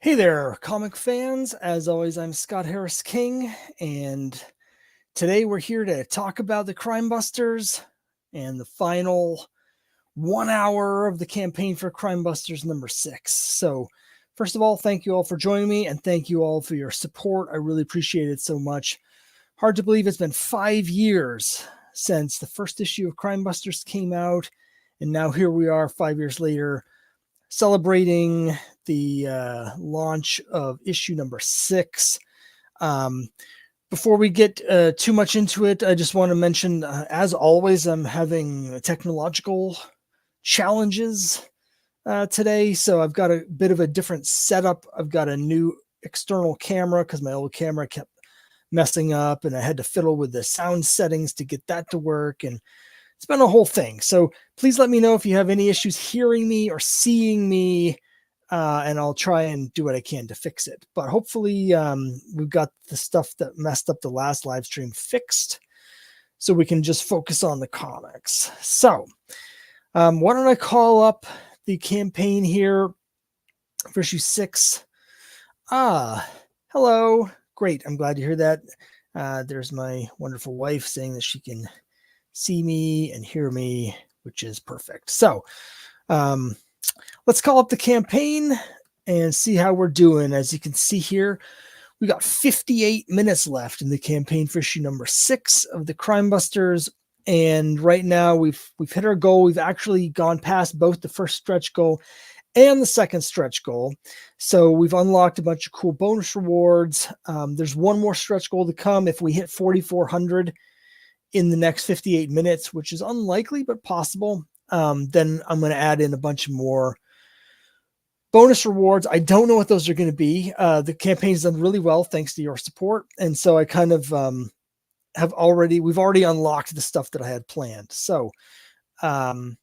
Hey there, comic fans. As always, I'm Scott Harris King, and today we're here to talk about the Crimebusters and the final 1 hour of the campaign for Crimebusters number 6. So, first of all, thank you all for joining me, and thank you all for your support. I really appreciate it so much. Hard to believe it's been 5 years since the first issue of Crimebusters came out, and now here we are 5 years later celebrating the launch of issue number 6. Before we get too much into it, I just want to mention, as always, I'm having technological challenges today. So I've got a bit of a different setup. I've got a new external camera because my old camera kept messing up, and I had to fiddle with the sound settings to get that to work. And it's been a whole thing. So please let me know if you have any issues hearing me or seeing me, and I'll try and do what I can to fix it. But hopefully we've got the stuff that messed up the last live stream fixed, so we can just focus on the comics. So why don't I call up the campaign here for issue 6. Hello. Great. I'm glad to hear that. There's my wonderful wife saying that she can see me and hear me, which is perfect. So let's call up the campaign and see how we're doing. As you can see here, we got 58 minutes left in the campaign for issue number 6 of the Crimebusters. And right now we've hit our goal. We've actually gone past both the first stretch goal and the second stretch goal. So we've unlocked a bunch of cool bonus rewards. There's one more stretch goal to come. If we hit 4,400 in the next 58 minutes, which is unlikely but possible, then I'm going to add in a bunch more bonus rewards. I don't know what those are going to be. The campaign's done really well thanks to your support, and so I kind of we've already unlocked the stuff that I had planned. So we're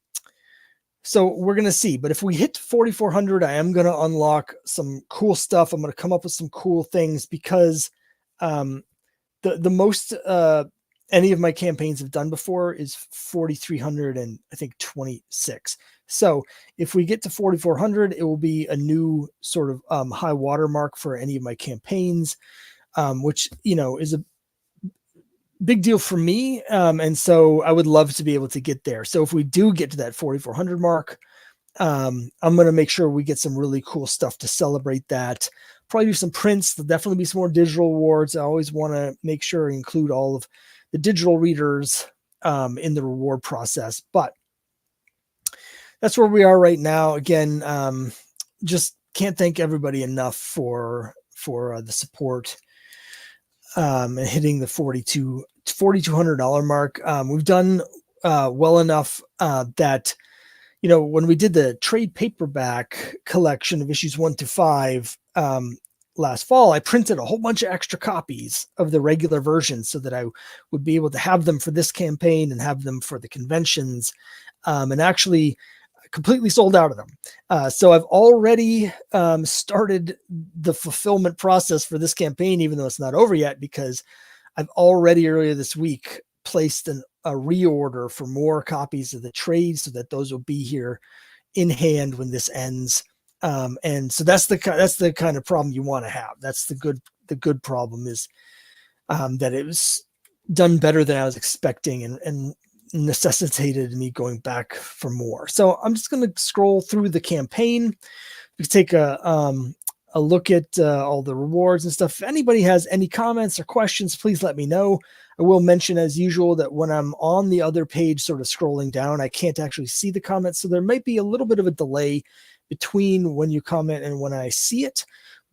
going to see. But if we hit 4,400, I am going to unlock some cool stuff. I'm going to come up with some cool things because the most any of my campaigns have done before is 4,300 and I think 26. So if we get to 4,400, it will be a new sort of high watermark for any of my campaigns, which, is a big deal for me. And so I would love to be able to get there. So if we do get to that 4,400 mark, I'm going to make sure we get some really cool stuff to celebrate that. Probably do some prints. There'll definitely be some more digital awards. I always want to make sure I include all of the digital readers in the reward process. But that's where we are right now. Again, just can't thank everybody enough for the support and hitting the $4,200 mark. We've done well enough that, when we did the trade paperback collection of issues 1 to 5 last fall, I printed a whole bunch of extra copies of the regular version so that I would be able to have them for this campaign and have them for the conventions, and actually completely sold out of them. So I've already started the fulfillment process for this campaign, even though it's not over yet, because I've already earlier this week placed a reorder for more copies of the trade so that those will be here in hand when this ends. And so that's the kind of problem you want to have. That's the good problem is that it was done better than I was expecting and necessitated me going back for more. So I'm just going to scroll through the campaign. We can take a look at all the rewards and stuff. If anybody has any comments or questions, please let me know. I will mention, as usual, that when I'm on the other page sort of scrolling down, I can't actually see the comments. So there might be a little bit of a delay between when you comment and when I see it.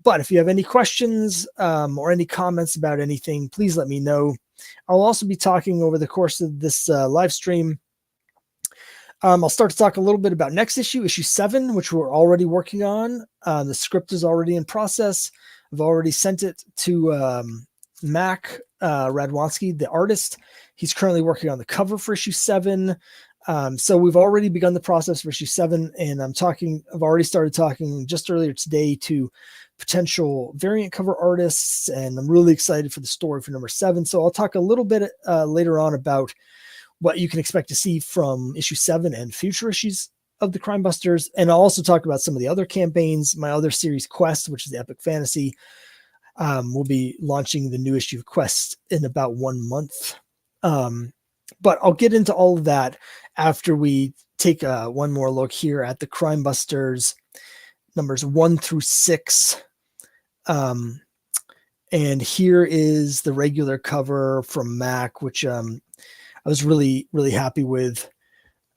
But if you have any questions or any comments about anything, please let me know. I'll also be talking over the course of this live stream. I'll start to talk a little bit about next issue 7, which we're already working on. The script is already in process. I've already sent it to Mac Radwanski, the artist. He's currently working on the cover for issue 7. So we've already begun the process for issue 7, and I've already started talking just earlier today to potential variant cover artists, and I'm really excited for the story for number 7. So I'll talk a little bit later on about what you can expect to see from issue 7 and future issues of the Crimebusters, and I'll also talk about some of the other campaigns. My other series, Quest, which is the Epic Fantasy, we'll be launching the new issue of Quest in about 1 month. But I'll get into all of that after we take one more look here at the Crimebusters numbers 1 through 6. And here is the regular cover from Mac, which I was really, really happy with.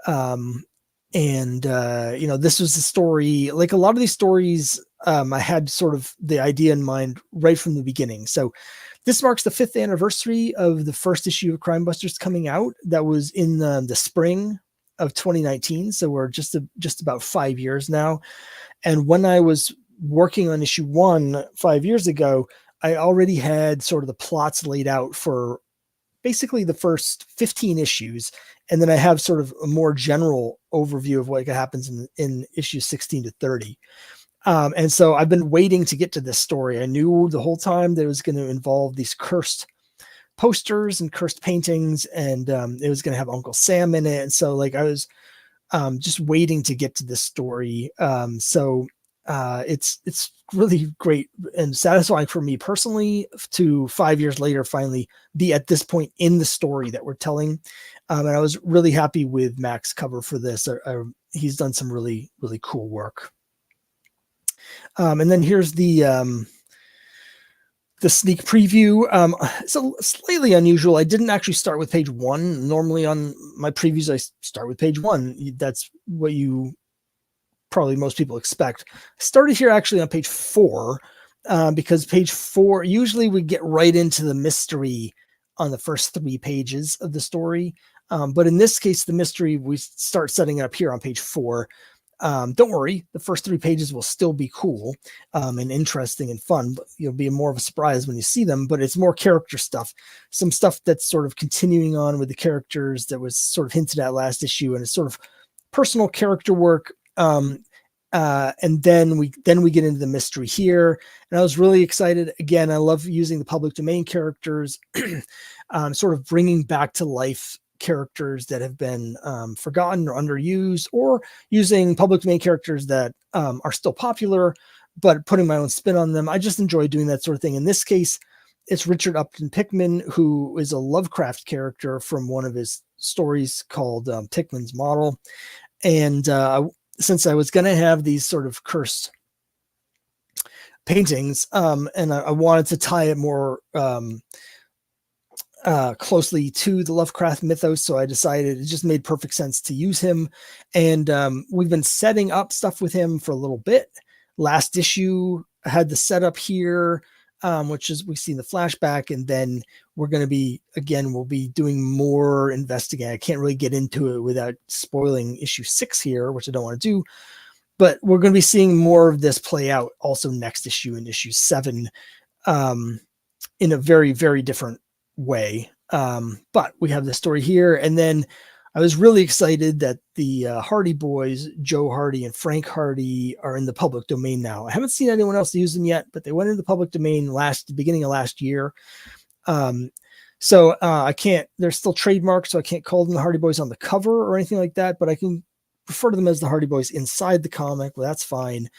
This was the story, like a lot of these stories, I had sort of the idea in mind right from the beginning. So this marks the 5th anniversary of the first issue of Crimebusters coming out. That was in the spring of 2019. So we're just about 5 years now. And when I was working on issue 1 5 years ago, I already had sort of the plots laid out for basically the first 15 issues. And then I have sort of a more general overview of what happens in issues 16 to 30. And so I've been waiting to get to this story. I knew the whole time that it was going to involve these cursed posters and cursed paintings, and it was going to have Uncle Sam in it. And so like I was just waiting to get to this story. It's really great and satisfying for me personally to 5 years later finally be at this point in the story that we're telling. And I was really happy with Mac's cover for this. He's done some really, really cool work. And then here's the sneak preview. So slightly unusual. I didn't actually start with page 1. Normally on my previews, I start with page 1. That's what you probably most people expect. I started here actually on page 4 because page 4, usually we get right into the mystery on the first 3 pages of the story. But in this case, the mystery, we start setting it up here on page 4. Don't worry, the first 3 pages will still be cool and interesting and fun, but you'll be more of a surprise when you see them. But it's more character stuff, some stuff that's sort of continuing on with the characters that was sort of hinted at last issue, and it's sort of personal character work. And then we get into the mystery here, and I was really excited. Again, I love using the public domain characters, sort of bringing back to life characters that have been forgotten or underused, or using public domain characters that are still popular, but putting my own spin on them. I just enjoy doing that sort of thing. In this case, it's Richard Upton Pickman, who is a Lovecraft character from one of his stories called Pickman's Model. And since I was going to have these sort of cursed paintings, and I wanted to tie it more closely to the Lovecraft mythos, so I decided it just made perfect sense to use him. And we've been setting up stuff with him for a little bit. Last issue I had the setup here, which is we see in the flashback, and then we're going to be, again, we'll be doing more investigating. I can't really get into it without spoiling issue 6 here, which I don't want to do, but we're going to be seeing more of this play out also next issue, in issue 7, in a very, very different way. But we have the story here. And then I was really excited that the Hardy Boys, Joe Hardy and Frank Hardy, are in the public domain now. I haven't seen anyone else use them yet, but they went into the public domain beginning of last year. So I can't, they're still trademarked, so I can't call them the Hardy Boys on the cover or anything like that, but I can refer to them as the Hardy Boys inside the comic. Well, that's fine.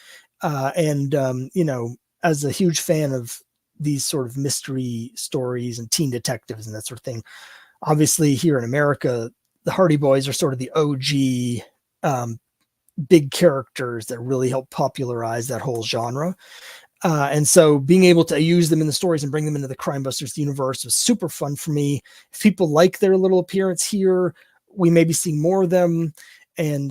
As a huge fan of these sort of mystery stories and teen detectives and that sort of thing, obviously here in America, the Hardy Boys are sort of the OG big characters that really helped popularize that whole genre. And so being able to use them in the stories and bring them into the Crimebusters universe was super fun for me. If people like their little appearance here, we may be seeing more of them. And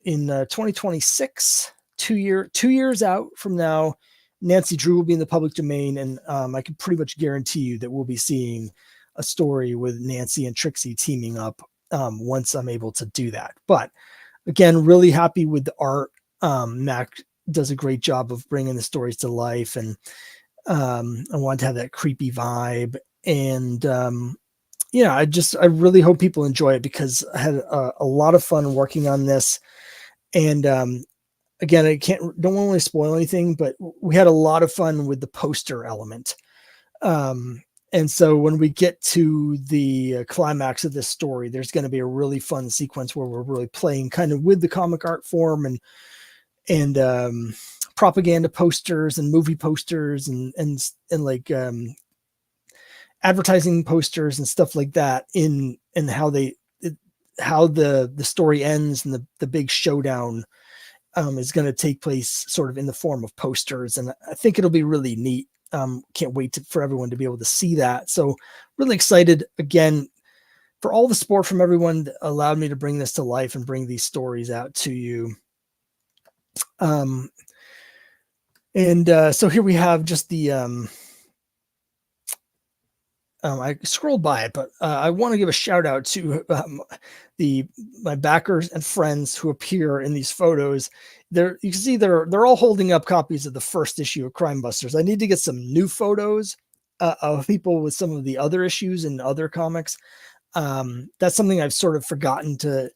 in 2026, 2 years out from now, Nancy Drew will be in the public domain, and I can pretty much guarantee you that we'll be seeing a story with Nancy and Trixie teaming up once I'm able to do that. But again, really happy with the art. Mac does a great job of bringing the stories to life, and I wanted to have that creepy vibe. And I really hope people enjoy it, because I had a lot of fun working on this. And again, don't want to spoil anything, but we had a lot of fun with the poster element. And so when we get to the climax of this story, there's going to be a really fun sequence where we're really playing kind of with the comic art form and propaganda posters and movie posters and like advertising posters and stuff like that in how how the story ends and the big showdown is going to take place sort of in the form of posters. And I think it'll be really neat. Can't wait for everyone to be able to see that. So really excited again for all the support from everyone that allowed me to bring this to life and bring these stories out to you. So here we have just the, I scrolled by it, but I want to give a shout out to my backers and friends who appear in these photos. You can see they're all holding up copies of the first issue of Crimebusters. I need to get some new photos of people with some of the other issues and other comics. That's something I've sort of forgotten to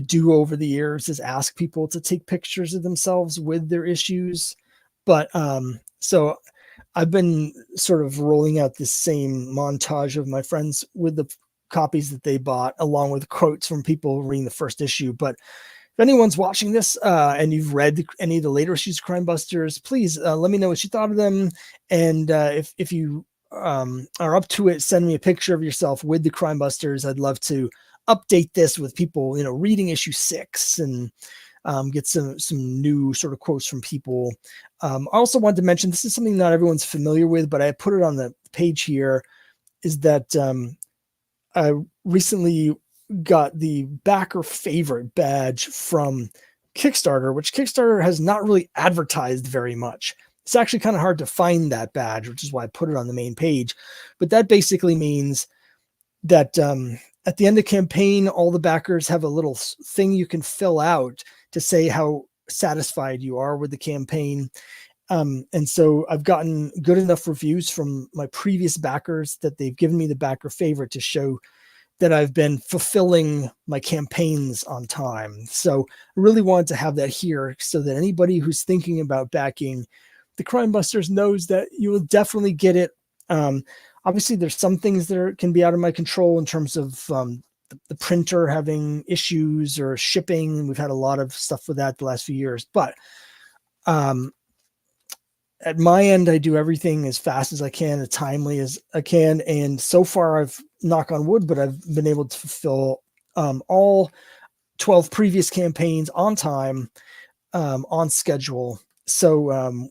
do over the years, is ask people to take pictures of themselves with their issues. But so I've been sort of rolling out this same montage of my friends with the copies that they bought, along with quotes from people reading the first issue. But if anyone's watching this and you've read any of the later issues of Crimebusters, please let me know what you thought of them. And if you are up to it, send me a picture of yourself with the Crimebusters. I'd love to update this with people, reading issue 6 and get some new sort of quotes from people. I also wanted to mention, this is something not everyone's familiar with, but I put it on the page here, is that I recently got the backer favorite badge from Kickstarter, which Kickstarter has not really advertised very much. It's actually kind of hard to find that badge, which is why I put it on the main page. But that basically means that at the end of the campaign, all the backers have a little thing you can fill out to say how satisfied you are with the campaign. And so I've gotten good enough reviews from my previous backers that they've given me the backer favorite to show that I've been fulfilling my campaigns on time. So I really wanted to have that here so that anybody who's thinking about backing the Crimebusters knows that you will definitely get it. Obviously, there's some things that can be out of my control in terms of the printer having issues or shipping. We've had a lot of stuff with that the last few years. But at my end, I do everything as fast as I can, as timely as I can. And so far, I've, knock on wood, but I've been able to fulfill all 12 previous campaigns on time, on schedule. So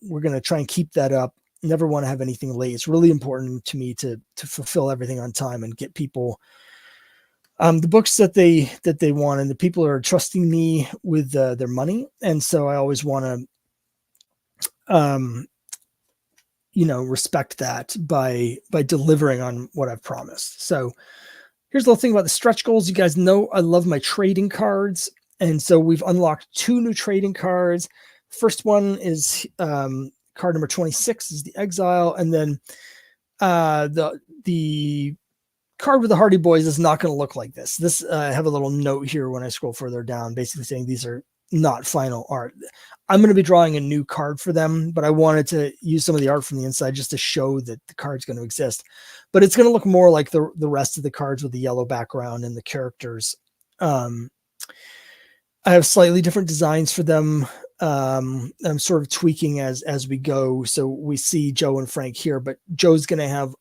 we're going to try and keep that up. Never want to have anything late. It's really important to me to fulfill everything on time and get people the books that they want, and the people are trusting me with their money. And so I always want to, respect that by delivering on what I've promised. So here's the little thing about the stretch goals. You guys know I love my trading cards. And so we've unlocked 2 new trading cards. First one is card number 26 is the Exile. And then the card with the Hardy Boys is not going to look like this. This I have a little note here when I scroll further down, basically saying these are not final art. I'm going to be drawing a new card for them, but I wanted to use some of the art from the inside just to show that the card's going to exist. But it's going to look more like the rest of the cards with the yellow background and the characters. I have slightly different designs for them. I'm sort of tweaking as we go. So we see Joe and Frank here, but Joe's going to have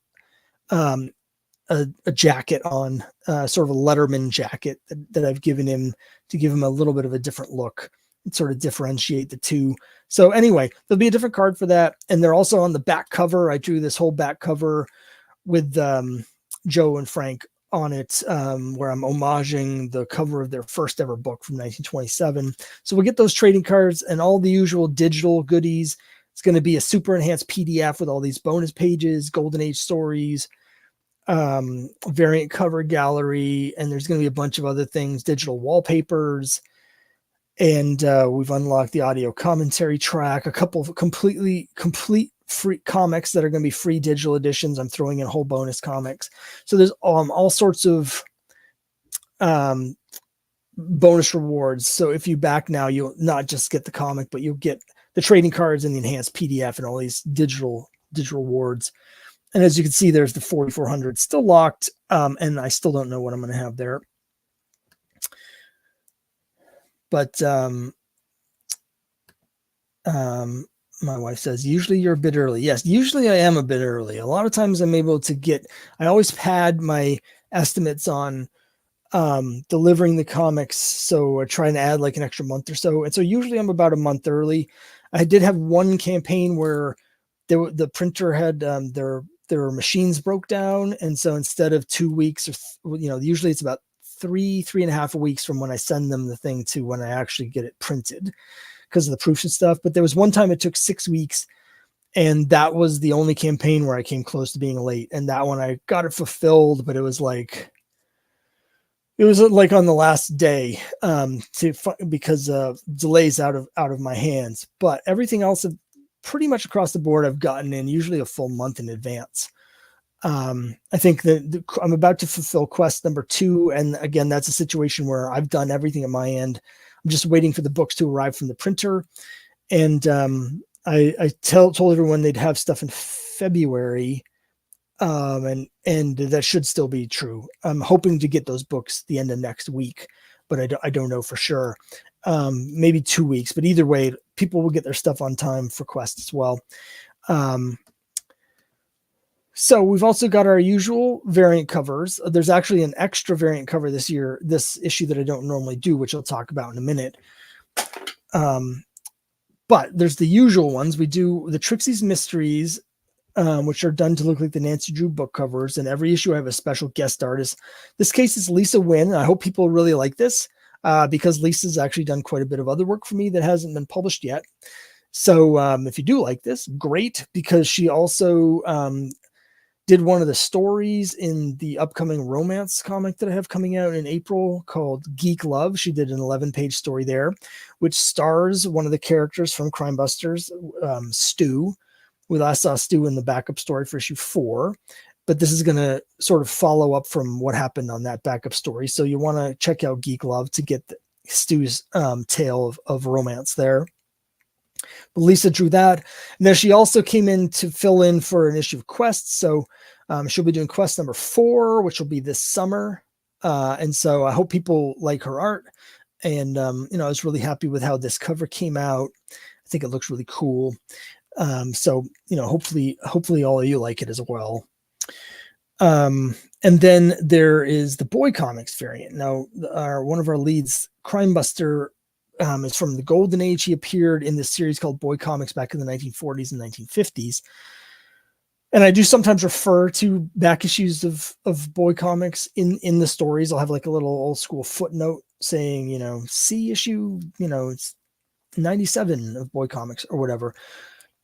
a jacket on, sort of a Letterman jacket that I've given him to give him a little bit of a different look and sort of differentiate the two. So anyway, there'll be a different card for that. And they're also on the back cover. I drew this whole back cover with Joe and Frank on it, where I'm homaging the cover of their first ever book from 1927. So we'll get those trading cards and all the usual digital goodies. It's going to be a super enhanced PDF with all these bonus pages, Golden Age stories, variant cover gallery, and there's going to be a bunch of other things, digital wallpapers, and we've unlocked the audio commentary track, a couple of complete free comics that are going to be free digital editions. I'm throwing in whole bonus comics. So there's all sorts of bonus rewards. So if you back now, you'll not just get the comic, but you'll get the trading cards and the enhanced PDF and all these digital rewards. And as you can see, there's the 4,400 still locked, and I still don't know what I'm going to have there. But my wife says, usually you're a bit early. Yes, usually I am a bit early. A lot of times I'm able to get, I always pad my estimates on delivering the comics. So I try and add like an extra month or so. And so usually I'm about a month early. I did have one campaign where the printer had their machines broke down. And so instead of 2 weeks or, usually it's about 3.5 weeks from when I send them the thing to when I actually get it printed because of the proofs and stuff. But there was one time it took 6 weeks, and that was the only campaign where I came close to being late. And that one I got it fulfilled, but it was like on the last day because of delays out of my hands. But everything else, pretty much across the board, I've gotten in usually a full month in advance. I think that I'm about to fulfill quest number 2. And again, that's a situation where I've done everything at my end. I'm just waiting for the books to arrive from the printer. And I told everyone they'd have stuff in February. And that should still be true. I'm hoping to get those books the end of next week, but I don't know for sure. Maybe 2 weeks, but either way, people will get their stuff on time for quest as well. So we've also got our usual variant covers. There's actually an extra variant cover this issue that I don't normally do, which I'll talk about in a minute. But there's the usual ones. We do the Trixie's Mysteries, which are done to look like the Nancy Drew book covers. And every issue I have a special guest artist. This case is Lisa Wynn. I hope people really like this because Lisa's actually done quite a bit of other work for me that hasn't been published yet. So if you do like this, great, because she also did one of the stories in the upcoming romance comic that I have coming out in April called Geek Love. She did an 11-page story there, which stars one of the characters from Crimebusters, Stu. We last saw Stu in the backup story for issue 4, but this is going to sort of follow up from what happened on that backup story. So you want to check out Geek Love to get Stu's tale of romance there. But Lisa drew that. And then she also came in to fill in for an issue of Quest. So she'll be doing Quest number 4, which will be this summer. And so I hope people like her art. And, I was really happy with how this cover came out. I think it looks really cool. So, hopefully all of you like it as well. And then there is the Boy Comics variant. Now, one of our leads, Crimebuster, is from the Golden Age. He appeared in this series called Boy Comics back in the 1940s and 1950s. And I do sometimes refer to back issues of Boy Comics in the stories. I'll have like a little old school footnote saying, see issue, it's 97 of Boy Comics or whatever.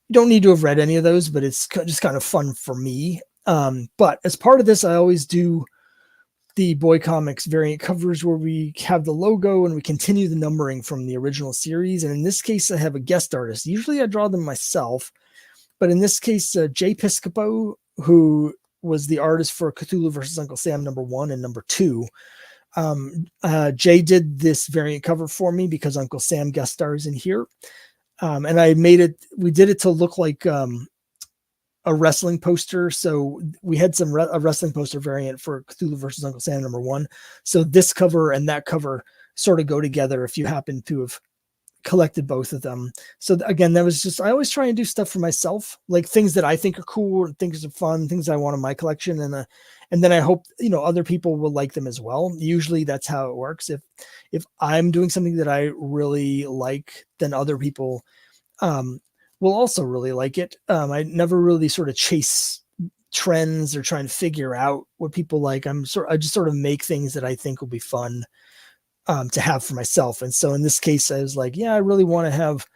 You don't need to have read any of those, but it's just kind of fun for me. But as part of this, I always do the Boy Comics variant covers where we have the logo and we continue the numbering from the original series. And in this case, I have a guest artist. Usually I draw them myself, but in this case, Jay Piscopo, who was the artist for Cthulhu versus Uncle Sam number 1 and number 2. Jay did this variant cover for me because Uncle Sam guest stars in here. And we did it to look like a wrestling poster. So we had a wrestling poster variant for Cthulhu versus Uncle Sam number 1. So this cover and that cover sort of go together if you happen to have collected both of them. So again, that was just, I always try and do stuff for myself, like things that I think are cool and things are fun, things I want in my collection. And then I hope, other people will like them as well. Usually that's how it works. If I'm doing something that I really like, then other people, will also really like it. I never really sort of chase trends or try and figure out what people like. I just sort of make things that I think will be fun to have for myself. And so in this case, I was like, yeah, I really want to have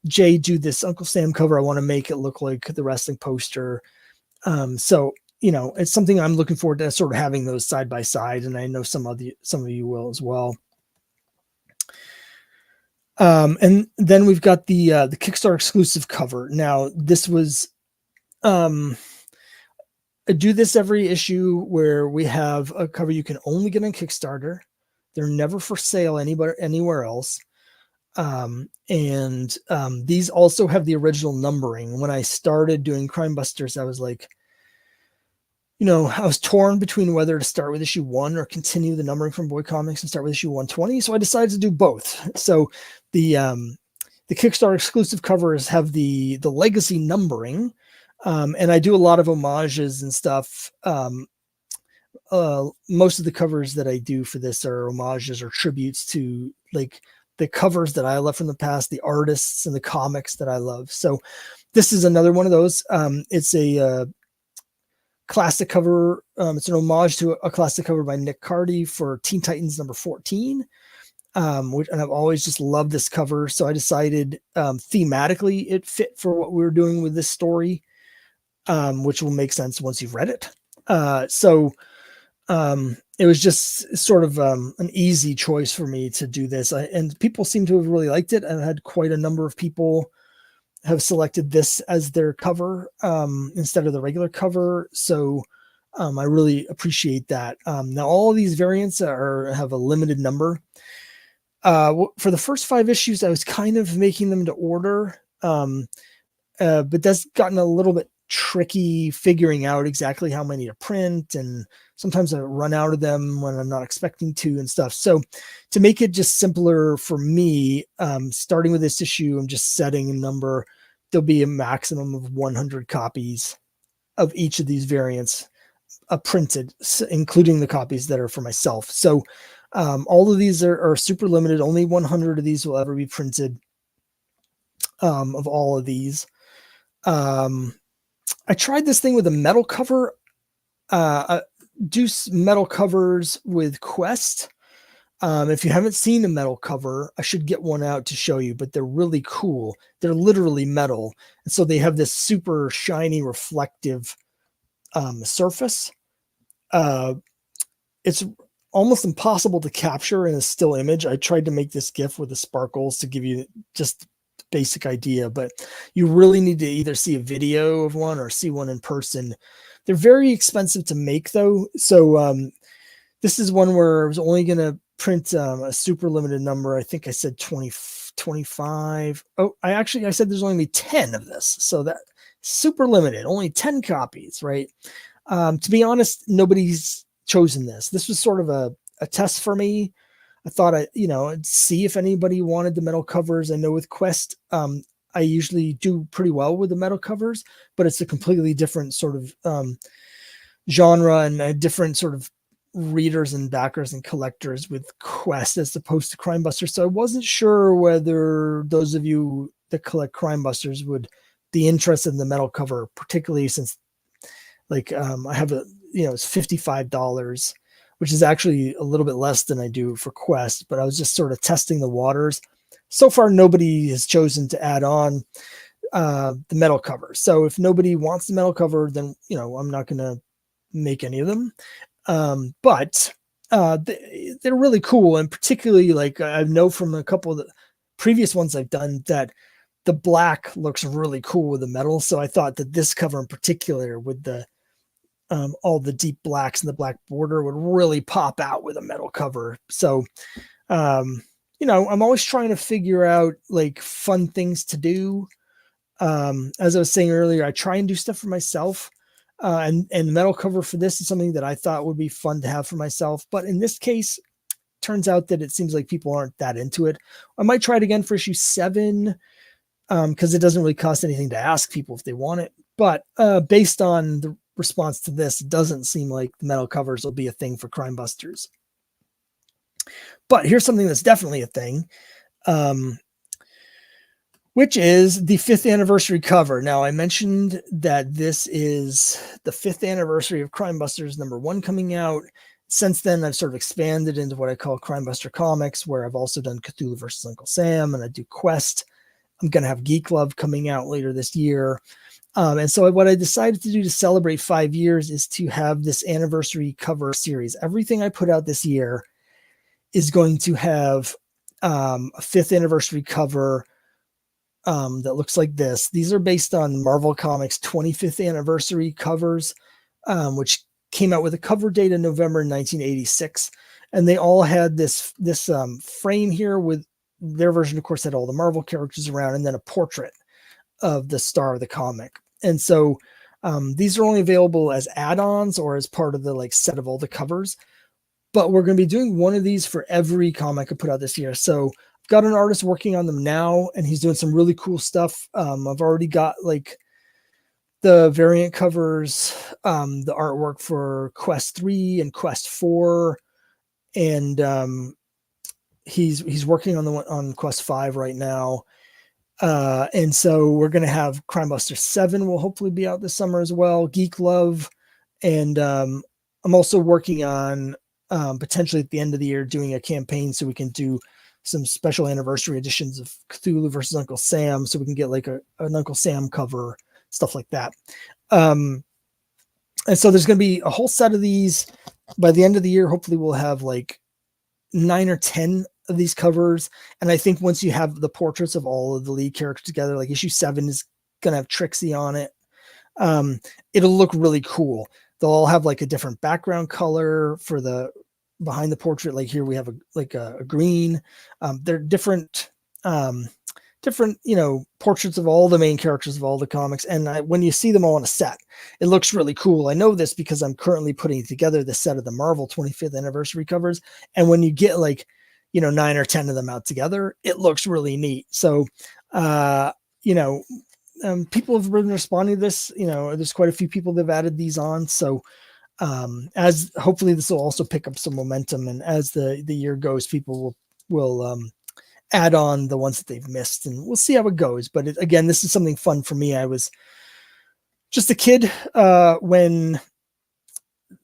Jay do this Uncle Sam cover. I want to make it look like the wrestling poster. So, it's something I'm looking forward to sort of having those side by side. And I know some of you will as well. And then we've got the Kickstarter exclusive cover. Now this was, I do this every issue where we have a cover you can only get on Kickstarter. They're never for sale anywhere else. And these also have the original numbering. When I started doing Crimebusters, I was like, I was torn between whether to start with issue 1 or continue the numbering from Boy Comics and start with issue 120. So I decided to do both. So the Kickstarter exclusive covers have the legacy numbering, and I do a lot of homages and stuff. Most of the covers that I do for this are homages or tributes to like the covers that I love from the past, the artists and the comics that I love. So this is another one of those. It's a classic cover. It's an homage to a classic cover by Nick Cardy for Teen Titans number 14. And I've always just loved this cover. So I decided thematically it fit for what we were doing with this story, which will make sense once you've read it. It was just sort of an easy choice for me to do this. And people seem to have really liked it. I've had quite a number of people have selected this as their cover instead of the regular cover. So I really appreciate that. Now all of these variants have a limited number. For the first 5 issues, I was kind of making them to order, but that's gotten a little bit tricky figuring out exactly how many to print, and sometimes I run out of them when I'm not expecting to and stuff. So to make it just simpler for me, starting with this issue, I'm just setting a number. There'll be a maximum of 100 copies of each of these variants printed, including the copies that are for myself. So all of these are super limited. Only 100 of these will ever be printed, of all of these. I tried this thing with a metal cover. Do metal covers with Quest. If you haven't seen a metal cover, I should get one out to show you, but they're really cool. They're literally metal. And so they have this super shiny, reflective surface. It's almost impossible to capture in a still image. I tried to make this GIF with the sparkles to give you just the basic idea, but you really need to either see a video of one or see one in person. They're very expensive to make though. So this is one where I was only going to print a super limited number. I think I said 25. Oh, I said there's only 10 of this. So that super limited, only 10 copies, right? To be honest, nobody's chosen this. This was sort of a test for me. I thought I'd see if anybody wanted the metal covers. I know with Quest, I usually do pretty well with the metal covers, but it's a completely different sort of genre and a different sort of readers and backers and collectors with Quest as opposed to Crimebusters. So I wasn't sure whether those of you that collect Crimebusters would be interested in the metal cover, particularly since I have it's $55, which is actually a little bit less than I do for Quest, but I was just sort of testing the waters. So far, nobody has chosen to add on the metal cover. So if nobody wants the metal cover, then, I'm not going to make any of them. But they're really cool. And particularly I know from a couple of the previous ones I've done that the black looks really cool with the metal. So I thought that this cover in particular with the all the deep blacks and the black border would really pop out with a metal cover. So, I'm always trying to figure out fun things to do. As I was saying earlier, I try and do stuff for myself. And metal cover for this is something that I thought would be fun to have for myself. But in this case, turns out that it seems like people aren't that into it. I might try it again for issue 7 because it doesn't really cost anything to ask people if they want it. But based on the response to this, it doesn't seem like the metal covers will be a thing for Crimebusters. But here's something that's definitely a thing, which is the 5th anniversary cover. Now, I mentioned that this is the 5th anniversary of Crimebusters number 1 coming out. Since then, I've sort of expanded into what I call Crimebuster Comics, where I've also done Cthulhu versus Uncle Sam, and I do Quest. I'm going to have Geek Love coming out later this year. And so what I decided to do to celebrate 5 years is to have this anniversary cover series. Everything I put out this year is going to have a 5th anniversary cover that looks like this. These are based on Marvel Comics 25th anniversary covers, which came out with a cover date in November 1986. And they all had this frame here with their version, of course, had all the Marvel characters around, and then a portrait of the star of the comic. And so These are only available as add-ons or as part of the like set of all the covers, but we're going to be doing one of these for every comic I put out this year. So I've got an artist working on them now, and he's doing some really cool stuff. I've already got like the variant covers, the artwork for Quest 3 and Quest 4, and he's working on the one on Quest 5 right now. And so we're going to have Crimebusters 7 will hopefully be out this summer as well, Geek Love, and I'm also working on potentially at the end of the year doing a campaign so we can do some special anniversary editions of Cthulhu versus Uncle Sam, so we can get like an Uncle Sam cover, stuff like that. And so there's going to be a whole set of these by the end of the year. Hopefully we'll have like 9 or 10 of these covers. And I think once you have the portraits of all of the lead characters together, like issue 7 is going to have Trixie on it. It'll look really cool. They'll all have like a different background color for the behind the portrait. Like here we have a green. They're different, portraits of all the main characters of all the comics. And when you see them all on a set, it looks really cool. I know this because I'm currently putting together the set of the Marvel 25th anniversary covers. And when you get like, 9 or 10 of them out together, it looks really neat. So, people have been responding to this. There's quite a few people that have added these on. So, as hopefully this will also pick up some momentum, and as the year goes, people will add on the ones that they've missed, and we'll see how it goes. But again, this is something fun for me. I was just a kid when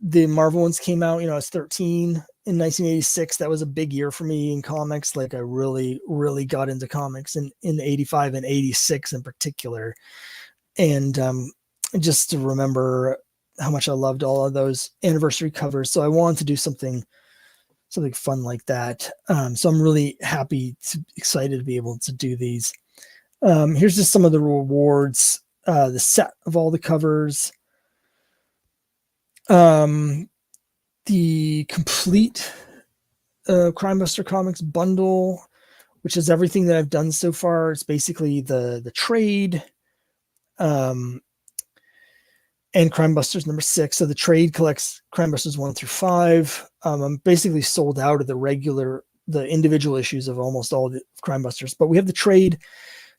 the Marvel ones came out. I was 13 in 1986. That was a big year for me in comics. Like I really, really got into comics in 85 and 86 in particular. And just to remember how much I loved all of those anniversary covers. So I wanted to do something fun like that. So I'm really excited to be able to do these. Here's just some of the rewards, the set of all the covers, the complete Crimebuster Comics bundle, which is everything that I've done so far. It's basically the trade, and Crimebusters number 6. So the trade collects Crimebusters 1 through 5. I'm basically sold out of the individual issues of almost all the Crimebusters, but we have the trade.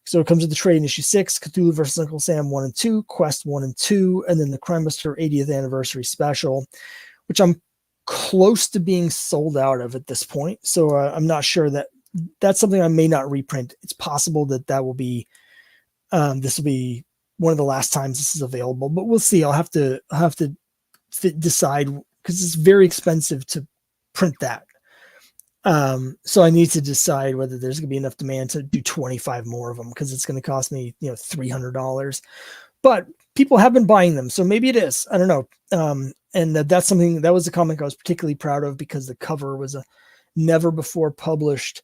So it comes with the trade in issue 6, Cthulhu versus Uncle Sam 1 and 2, Quest 1 and 2, and then the Crimebuster 80th anniversary special, which I'm close to being sold out of at this point. So I'm not sure that's something I may not reprint. It's possible that will be, this will be one of the last times this is available, but we'll see. I'll have to decide, because it's very expensive to print that. So I need to decide whether there's going to be enough demand to do 25 more of them, because it's going to cost me, $300. But people have been buying them, so maybe it is. I don't know. And that's something that was a comic I was particularly proud of, because the cover was a never before published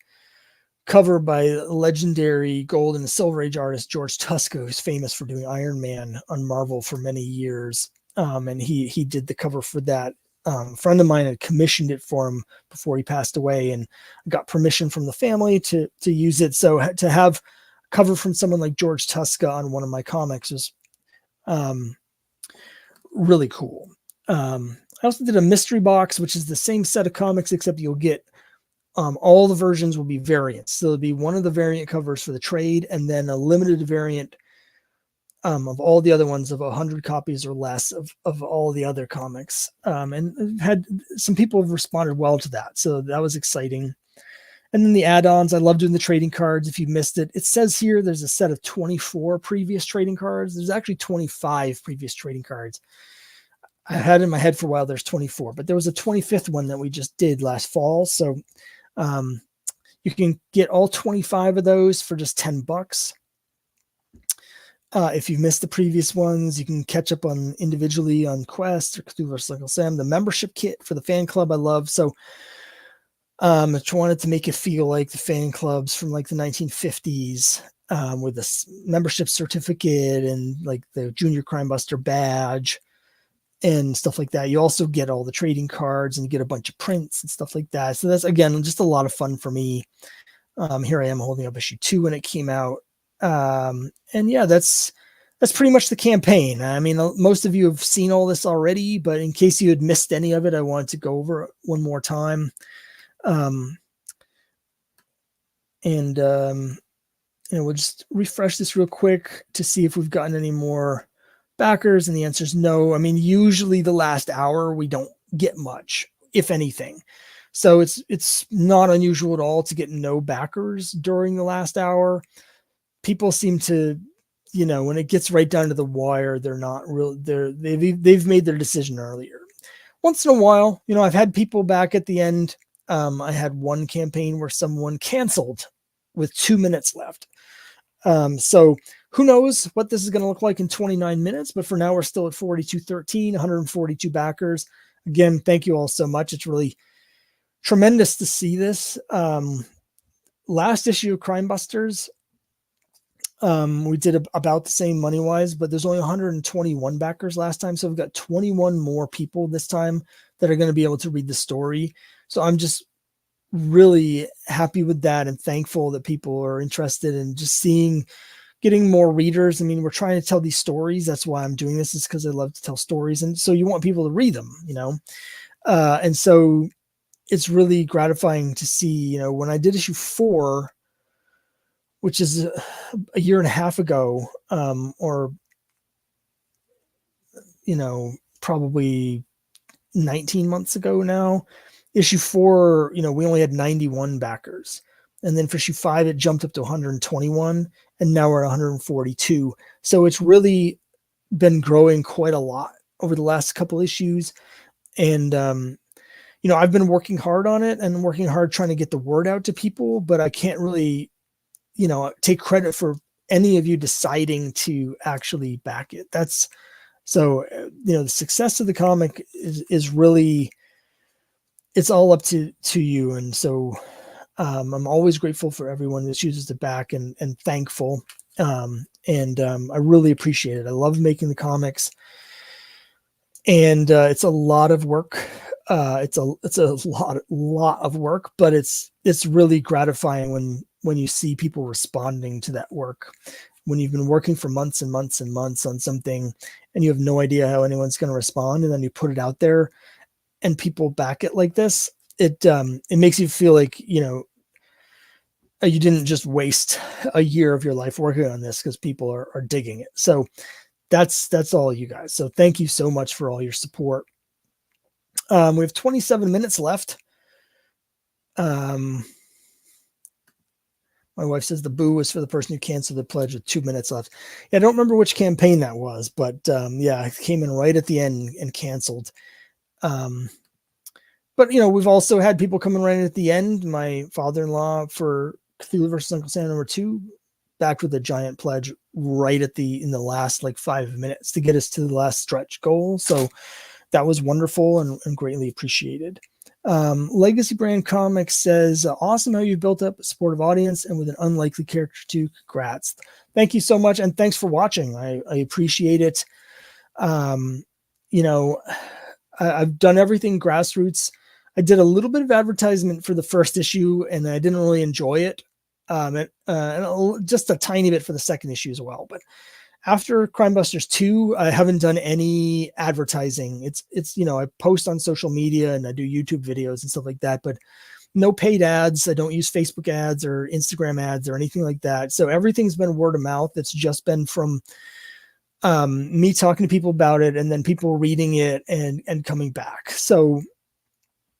cover by legendary Gold and Silver Age artist George Tuska, who's famous for doing Iron Man on Marvel for many years. And he did the cover for that. A friend of mine had commissioned it for him before he passed away, and got permission from the family to use it. So to have a cover from someone like George Tuska on one of my comics was really cool. I also did a mystery box, which is the same set of comics, except you'll get all the versions will be variants. So there'll be one of the variant covers for the trade, and then a limited variant of all the other ones, of 100 copies or less of all the other comics. And had some people have responded well to that. So that was exciting. And then the add-ons, I love doing the trading cards. If you missed it, it says here there's a set of 24 previous trading cards. There's actually 25 previous trading cards. I had in my head for a while there's 24, but there was a 25th one that we just did last fall. So you can get all 25 of those for just $10. If you've missed the previous ones, you can catch up on individually on Quest or Cthulhu vs. Uncle Sam. The membership kit for the fan club I love. So I wanted to make it feel like the fan clubs from like the 1950s, with a membership certificate and like the Junior Crimebuster badge and stuff like that. You also get all the trading cards, and you get a bunch of prints and stuff like that. So that's, again, just a lot of fun for me. Here I am holding up issue 2 when it came out. And yeah, that's that's pretty much the campaign. I mean, most of you have seen all this already, but in case you had missed any of it, I wanted to go over it one more time. We'll just refresh this real quick to see if we've gotten any more backers, and the answer is no. I mean, usually the last hour we don't get much, if anything. So it's not unusual at all to get no backers during the last hour. People seem to, when it gets right down to the wire, they're not real. They've made their decision earlier. Once in a while, I've had people back at the end. I had one campaign where someone canceled with 2 minutes left. So who knows what this is going to look like in 29 minutes, but for now we're still at 4213, 142 backers. Again, thank you all so much. It's really tremendous to see this. Last issue of Crimebusters, we did about the same money wise, but there's only 121 backers last time. So we've got 21 more people this time that are going to be able to read the story. So I'm just really happy with that and thankful that people are interested in just getting more readers. I mean, we're trying to tell these stories. That's why I'm doing this, is because I love to tell stories. And so you want people to read them, and so it's really gratifying to see, when I did issue 4, which is a year and a half ago, or, probably 19 months ago now, issue 4, we only had 91 backers. And then for issue 5, it jumped up to 121, and now we're at 142. So it's really been growing quite a lot over the last couple issues. And, I've been working hard on it and working hard trying to get the word out to people, but I can't really, take credit for any of you deciding to actually back it. That's so, the success of the comic is really, it's all up to you. And so, I'm always grateful for everyone that chooses to back and thankful. I really appreciate it. I love making the comics, and it's a lot of work. It's a lot of work, but it's really gratifying when you see people responding to that work. When you've been working for months and months and months on something and you have no idea how anyone's going to respond, and then you put it out there and people back it like this, it makes you feel like, you didn't just waste a year of your life working on this, because people are digging it. So that's all, you guys. So thank you so much for all your support. We have 27 minutes left. My wife says the boo was for the person who canceled the pledge with 2 minutes left. Yeah, I don't remember which campaign that was, but yeah, it came in right at the end and canceled. But we've also had people coming right at the end. My father-in-law for Cthulhu versus Uncle Sam #2 backed with a giant pledge right in the last 5 minutes to get us to the last stretch goal. So that was wonderful and greatly appreciated. Legacy Brand Comics says, awesome how you built up a supportive audience and with an unlikely character too. Congrats. Thank you so much. And thanks for watching. I appreciate it. I've done everything grassroots. I did a little bit of advertisement for the first issue and I didn't really enjoy it. And just a tiny bit for the second issue as well. But after Crimebusters 2, I haven't done any advertising. It's I post on social media and I do YouTube videos and stuff like that, but no paid ads. I don't use Facebook ads or Instagram ads or anything like that. So everything's been word of mouth. It's just been from me talking to people about it and then people reading it and coming back. So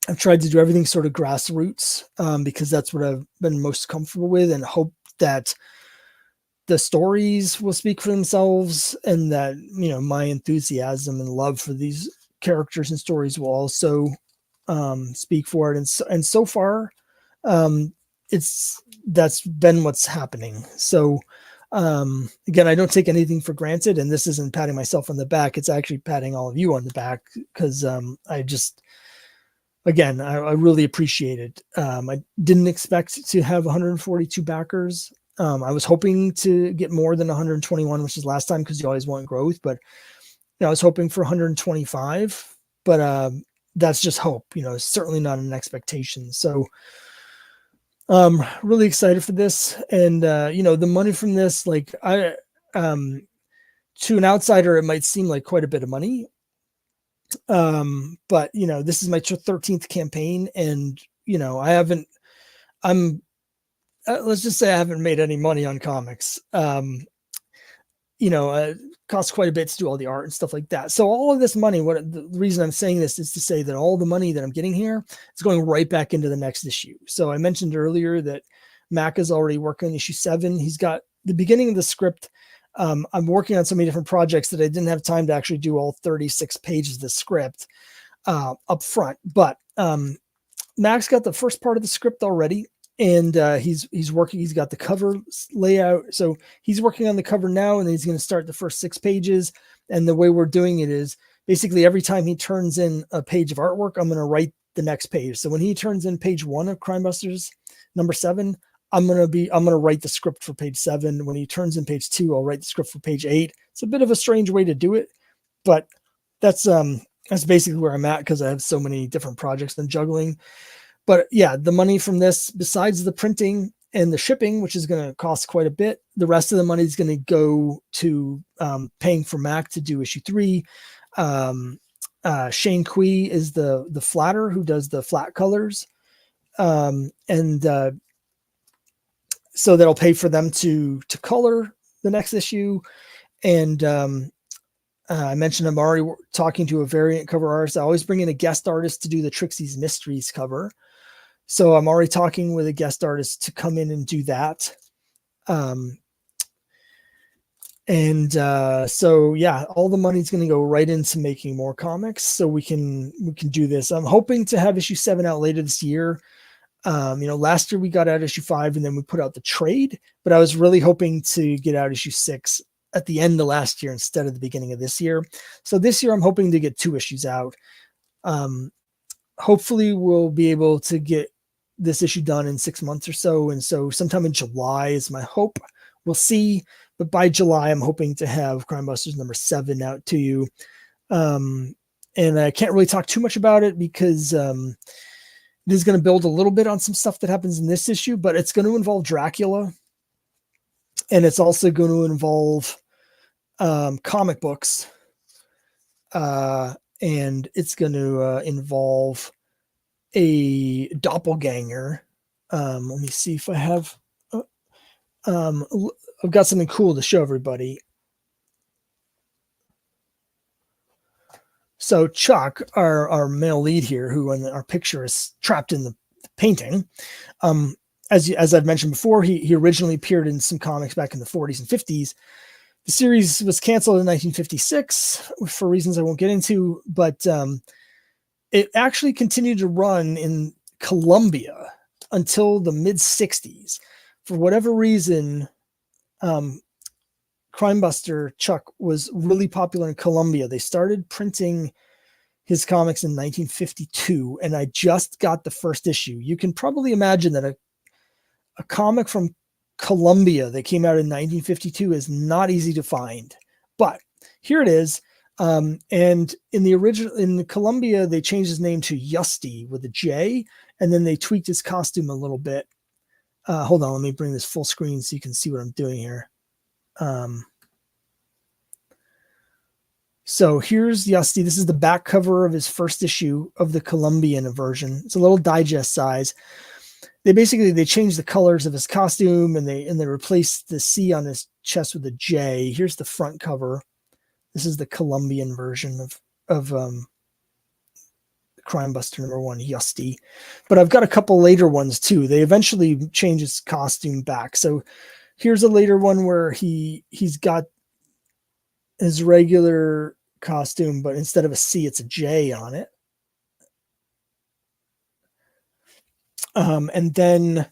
I've tried to do everything sort of grassroots because that's what I've been most comfortable with, and hope that the stories will speak for themselves, and that, my enthusiasm and love for these characters and stories will also speak for it. And so far, that's been what's happening. So again, I don't take anything for granted, and this isn't patting myself on the back. It's actually patting all of you on the back, because I really appreciate it. I didn't expect to have 142 backers. I was hoping to get more than 121, which is last time, because you always want growth, but I was hoping for 125, but that's just hope, it's certainly not an expectation. So really excited for this. And the money from this, to an outsider, it might seem like quite a bit of money. But this is my 13th campaign, and let's just say I haven't made any money on comics. Costs quite a bit to do all the art and stuff like that. So all of this money, the reason I'm saying this is to say that all the money that I'm getting here is going right back into the next issue. So I mentioned earlier that Mac is already working on issue 7. He's got the beginning of the script. I'm working on so many different projects that I didn't have time to actually do all 36 pages of the script up front. But Mac's got the first part of the script already. And he's working. He's got the cover layout, so he's working on the cover now, and he's going to start the first 6 pages. And the way we're doing it is basically every time he turns in a page of artwork, I'm going to write the next page. So when he turns in page 1 of Crimebusters number 7, I'm going to write the script for page 7. When he turns in page 2, I'll write the script for page 8. It's a bit of a strange way to do it, but that's basically where I'm at because I have so many different projects and juggling. But yeah, the money from this, besides the printing and the shipping, which is going to cost quite a bit, the rest of the money is going to go to paying for Mac to do issue 3. Shane Kui is the flatter who does the flat colors. So that'll pay for them to color the next issue. And I mentioned I'm already talking to a variant cover artist. I always bring in a guest artist to do the Trixie's Mysteries cover. So I'm already talking with a guest artist to come in and do that. So yeah, all the money's going to go right into making more comics so we can do this. I'm hoping to have issue 7 out later this year. Last year we got out issue 5 and then we put out the trade, but I was really hoping to get out issue 6 at the end of last year instead of the beginning of this year. So this year I'm hoping to get 2 issues out. Hopefully we'll be able to get this issue done in 6 months or so. And so sometime in July is my hope. We'll see. But by July, I'm hoping to have Crimebusters number 7 out to you. And I can't really talk too much about it because it is going to build a little bit on some stuff that happens in this issue, but it's going to involve Dracula. And it's also going to involve comic books. And it's going to involve a doppelganger. Let me see if I have. I've got something cool to show everybody. So Chuck, our male lead here, who in our picture is trapped in the painting, as I've mentioned before, he originally appeared in some comics back in the 40s and 50s. The series was canceled in 1956 for reasons I won't get into, but it actually continued to run in Colombia until the mid-60s. For whatever reason, Crimebuster Chuck was really popular in Colombia. They started printing his comics in 1952, and I just got the first issue. You can probably imagine that a comic from Colombia that came out in 1952 is not easy to find, but here it is. And in the Colombia, they changed his name to Yusty with a J, and then they tweaked his costume a little bit. Hold on, let me bring this full screen so you can see what I'm doing here. So here's Yusty. This is the back cover of his first issue of the Colombian version. It's a little digest size. They changed the colors of his costume and they replaced the C on his chest with a J. Here's the front cover. This is the Colombian version of Crimebuster number 1, Yusty. But I've got a couple later ones too. They eventually changed his costume back. So here's a later one where he's got his regular costume, but instead of a C, it's a J on it. And then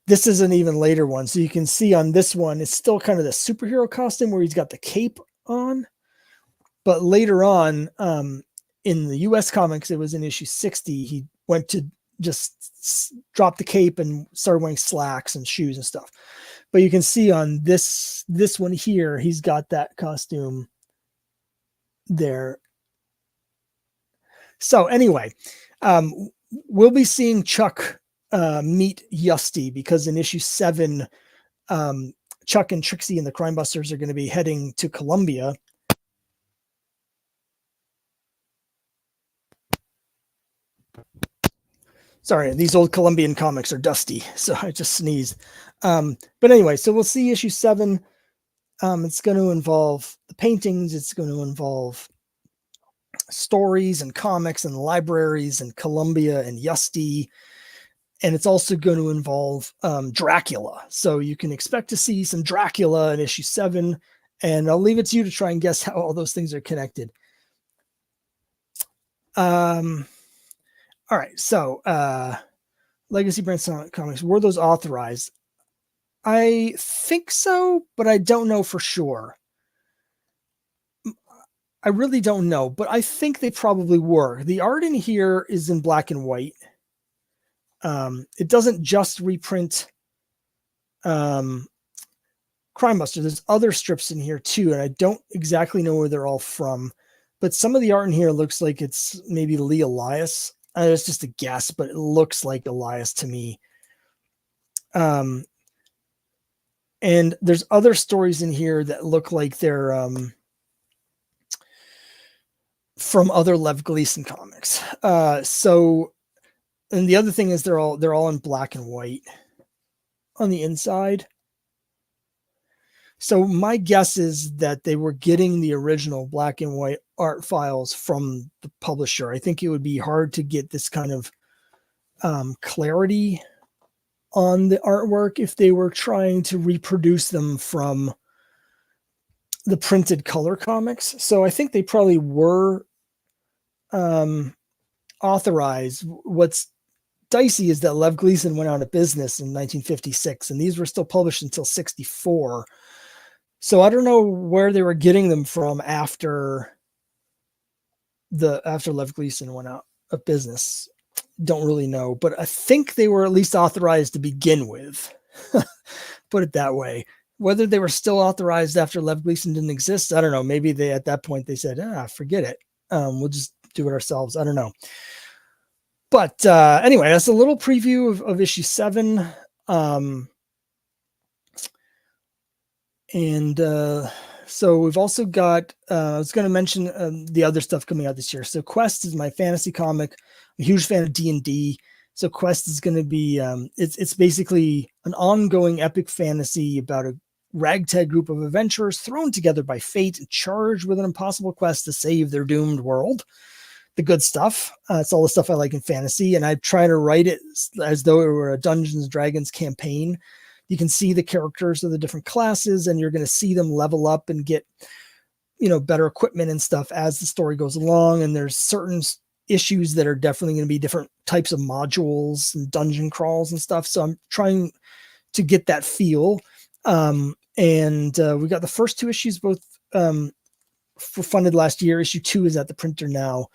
this is an even later one. So you can see on this one, it's still kind of the superhero costume where he's got the cape on. But later on, in the US comics, it was in issue 60. He went to just drop the cape and started wearing slacks and shoes and stuff. But you can see on this one here, he's got that costume there. So anyway, we'll be seeing Chuck meet Yusty because in issue 7, Chuck and Trixie and the Crimebusters are going to be heading to Colombia. Sorry, these old Colombian comics are dusty, so I just sneezed. But anyway, so we'll see issue 7. It's going to involve the paintings. It's going to involve stories and comics and libraries and Colombia and Yusty. And it's also going to involve Dracula. So you can expect to see some Dracula in issue 7. And I'll leave it to you to try and guess how all those things are connected. All right, so Legacy Brand Comics, were those authorized? I think so, but I don't know for sure. I really don't know, but I think they probably were. The art in here is in black and white. It doesn't just reprint Crimebusters. There's other strips in here too, and I don't exactly know where they're all from, but some of the art in here looks like it's maybe Lee Elias. It's just a guess, but it looks like Elias to me. And there's other stories in here that look like they're from other Lev Gleason comics. So, and the other thing is they're all in black and white on the inside. So my guess is that they were getting the original black and white art files from the publisher. I think it would be hard to get this kind of clarity on the artwork if they were trying to reproduce them from the printed color comics. So I think they probably were authorized. What's dicey is that Lev Gleason went out of business in 1956, and these were still published until 64. So I don't know where they were getting them from after Lev Gleason went out of business. Don't really know, but I think they were at least authorized to begin with. Put it that way. Whether they were still authorized after Lev Gleason didn't exist, I don't know. Maybe they at that point they said, forget it. We'll just do it ourselves. I don't know. But anyway, that's a little preview of issue 7. So we've also got, I was going to mention the other stuff coming out this year. So Quest is my fantasy comic. I'm a huge fan of D&D. So Quest is going to be, it's basically an ongoing epic fantasy about a ragtag group of adventurers thrown together by fate and charged with an impossible quest to save their doomed world. The good stuff. It's all the stuff I like in fantasy. And I try to write it as though it were a Dungeons and Dragons campaign. You can see the characters of the different classes, and you're going to see them level up and get, better equipment and stuff as the story goes along. And there's certain issues that are definitely going to be different types of modules and dungeon crawls and stuff. So I'm trying to get that feel. We got the first 2 issues both for funded last year. Issue 2 is at the printer now.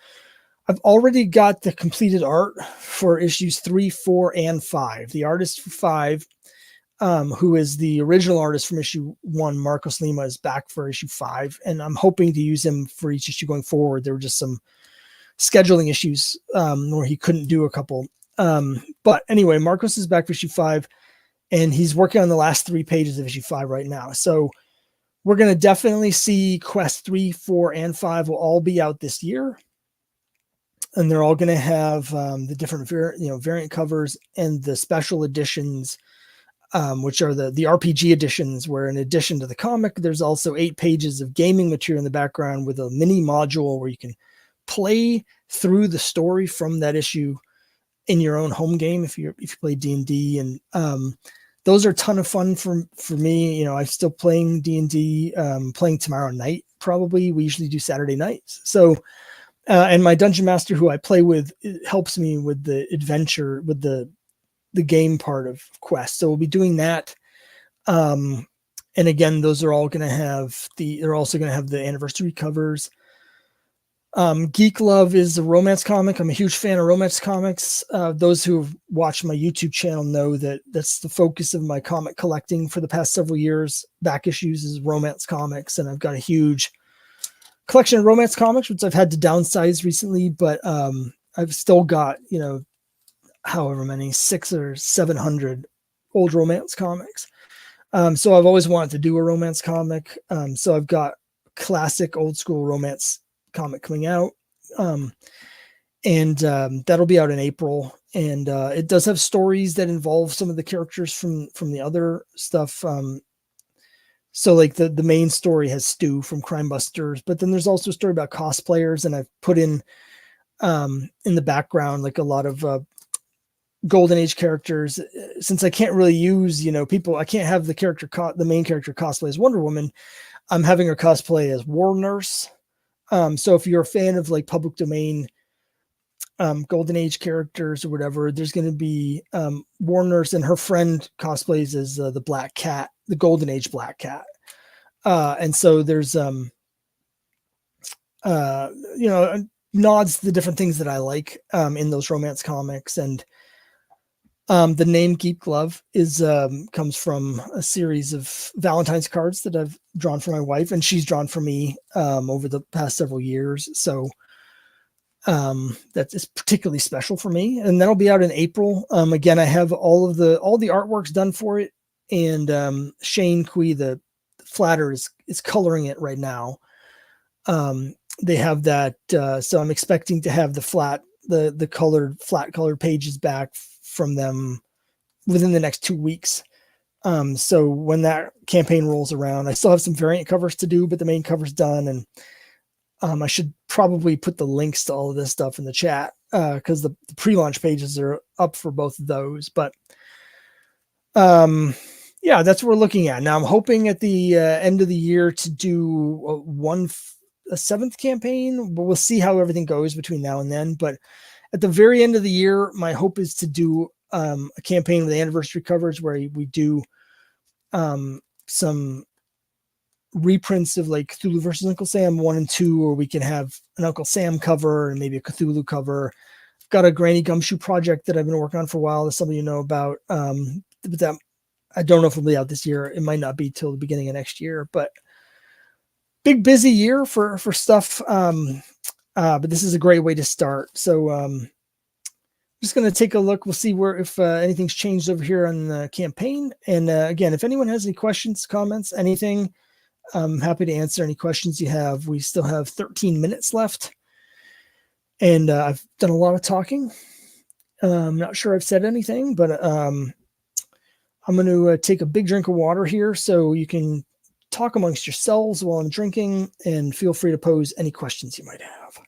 I've already got the completed art for issues 3, 4, and 5. The artist for 5, who is the original artist from issue 1, Marcos Lima, is back for issue 5, and I'm hoping to use him for each issue going forward. There were just some scheduling issues where he couldn't do a couple. But anyway, Marcos is back for issue 5, and he's working on the last 3 pages of issue 5 right now. So we're going to definitely see Quest 3, 4, and 5 will all be out this year. And they're all going to have the different variant covers and the special editions, which are the RPG editions, where in addition to the comic, there's also 8 pages of gaming material in the background with a mini module where you can play through the story from that issue in your own home game if you play D&D. And those are a ton of fun for me. I'm still playing D&D, playing tomorrow night probably. We usually do Saturday nights. So and my dungeon master who I play with helps me with the adventure, with the game part of Quest. So we'll be doing that. And again, those are all going to have they're also going to have the anniversary covers. Geek Love is a romance comic. I'm a huge fan of romance comics. Those who have watched my YouTube channel know that that's the focus of my comic collecting for the past several years. Back issues is romance comics. And I've got a huge collection of romance comics, which I've had to downsize recently, but I've still got, however many, 600 or 700 old romance comics. So I've always wanted to do a romance comic. So I've got classic old school romance comic coming out. And that'll be out in April. And it does have stories that involve some of the characters from the other stuff. So like the main story has Stu from Crimebusters, but then there's also a story about cosplayers, and I've put in the background like a lot of Golden Age characters. Since I can't really use, people, I can't have the main character cosplay as Wonder Woman. I'm having her cosplay as War Nurse. So if you're a fan of like public domain Golden Age characters or whatever, there's going to be War Nurse, and her friend cosplays as the Black Cat, the Golden Age Black Cat. And so there's nods to the different things that I like in those romance comics. And the name Geek Glove comes from a series of Valentine's cards that I've drawn for my wife, and she's drawn for me over the past several years. So that is particularly special for me, and that'll be out in April. Again, I have all the artworks done for it, and Shane Kui, the flatter, is coloring it right now. They have that, so I'm expecting to have the flat colored pages back from them within the next 2 weeks. So when that campaign rolls around, I still have some variant covers to do, but the main cover's done, and I should probably put the links to all of this stuff in the chat because the pre-launch pages are up for both of those. But yeah, that's what we're looking at. Now I'm hoping at the end of the year to do a 7th campaign, but we'll see how everything goes between now and then. But at the very end of the year, my hope is to do a campaign with anniversary covers where we do some reprints of like Cthulhu versus Uncle Sam 1 and 2, or we can have an Uncle Sam cover and maybe a Cthulhu cover. I've got a Granny Gumshoe project that I've been working on for a while that some of you know about. But that I don't know if it'll be out this year. It might not be till the beginning of next year, but big busy year for stuff. But this is a great way to start. So just going to take a look. We'll see if anything's changed over here on the campaign. And again, if anyone has any questions, comments, anything, I'm happy to answer any questions you have. We still have 13 minutes left, and I've done a lot of talking. I'm not sure I've said anything, but I'm going to take a big drink of water here so you can talk amongst yourselves while I'm drinking, and feel free to pose any questions you might have.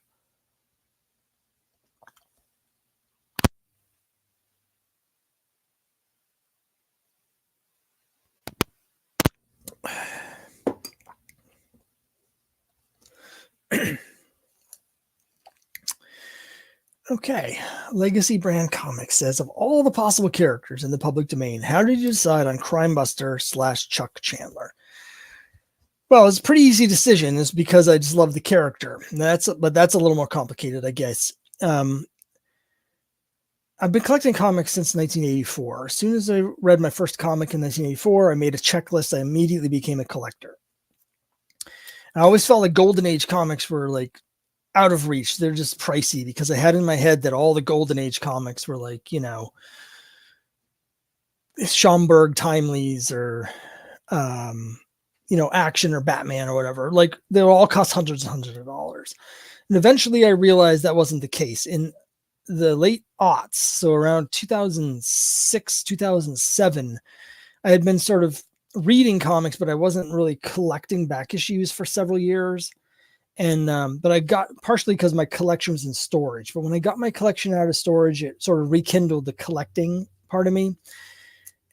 Okay, Legacy Brand Comics says, of all the possible characters in the public domain, how did you decide on Crimebuster / Chuck Chandler? Well, it's a pretty easy decision. It's because I just love the character. But that's a little more complicated, I guess. I've been collecting comics since 1984. As soon as I read my first comic in 1984, I made a checklist. I immediately became a collector. I always felt like Golden Age comics were like out of reach. They're just pricey because I had in my head that all the Golden Age comics were like, Schomburg Timelies or, Action or Batman or whatever. Like they all cost hundreds and hundreds of dollars. And eventually I realized that wasn't the case. In the late aughts, so around 2006, 2007, I had been sort of reading comics, but I wasn't really collecting back issues for several years. And but I got, partially because my collection was in storage, but when I got my collection out of storage, it sort of rekindled the collecting part of me.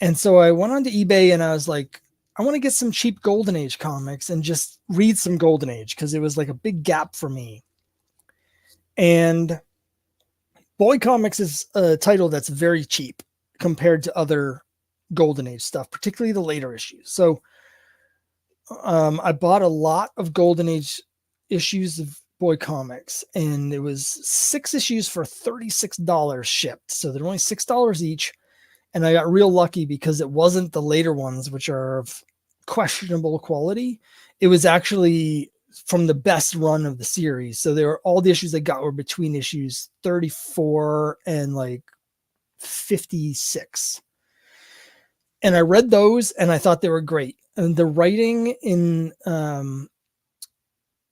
And so I went onto eBay and I was like, I want to get some cheap Golden Age comics and just read some Golden Age, because it was like a big gap for me. And Boy Comics is a title that's very cheap compared to other Golden Age stuff, particularly the later issues. So I bought a lot of Golden Age issues of Boy Comics, and it was 6 issues for $36 shipped. So they're only $6 each. And I got real lucky because it wasn't the later ones, which are of questionable quality. It was actually from the best run of the series. So all the issues I got were between issues 34 and like 56. And I read those and I thought they were great. And the writing in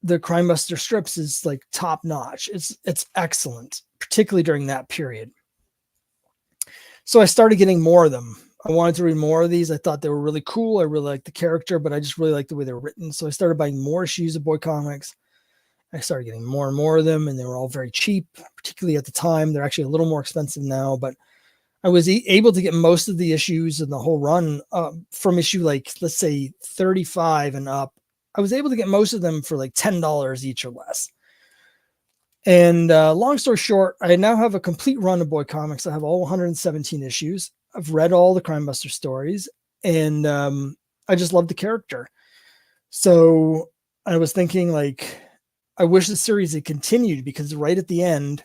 the Crimebuster strips is like top notch. It's excellent, particularly during that period. So I started getting more of them. I wanted to read more of these. I thought they were really cool. I really liked the character, but I just really liked the way they're written. So I started buying more issues of Boy Comics. I started getting more and more of them, and they were all very cheap, particularly at the time. They're actually a little more expensive now, but I was able to get most of the issues in the whole run from issue, like, let's say 35 and up. I was able to get most of them for like $10 each or less. And long story short, I now have a complete run of Boy Comics. I have all 117 issues. I've read all the Crimebuster stories, and I just love the character. So I was thinking, like, I wish the series had continued, because right at the end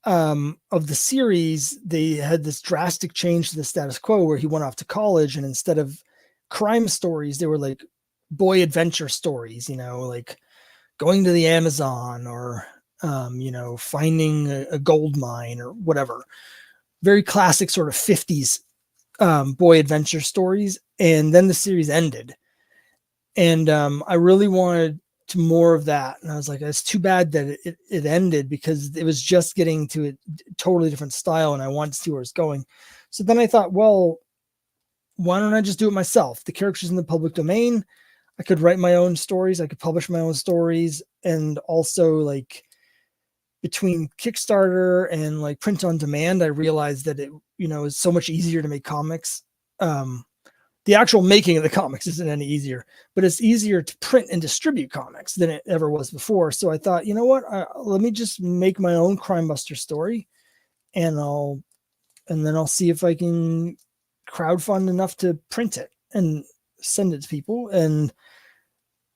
of the series, they had this drastic change to the status quo where he went off to college, and instead of crime stories, they were like boy adventure stories, like going to the Amazon or, finding a gold mine or whatever. Very classic sort of 50s boy adventure stories. And then the series ended. And I really wanted more of that. And I was like, it's too bad that it ended, because it was just getting to a totally different style and I wanted to see where it's going. So then I thought, well, why don't I just do it myself? The character's in the public domain. I could write my own stories. I could publish my own stories. And also, like, between Kickstarter and like print on demand, I realized that it, is so much easier to make comics. The actual making of the comics isn't any easier, but it's easier to print and distribute comics than it ever was before. So I thought, you know what, let me just make my own Crimebuster story, and then I'll see if I can crowdfund enough to print it and send it to people. And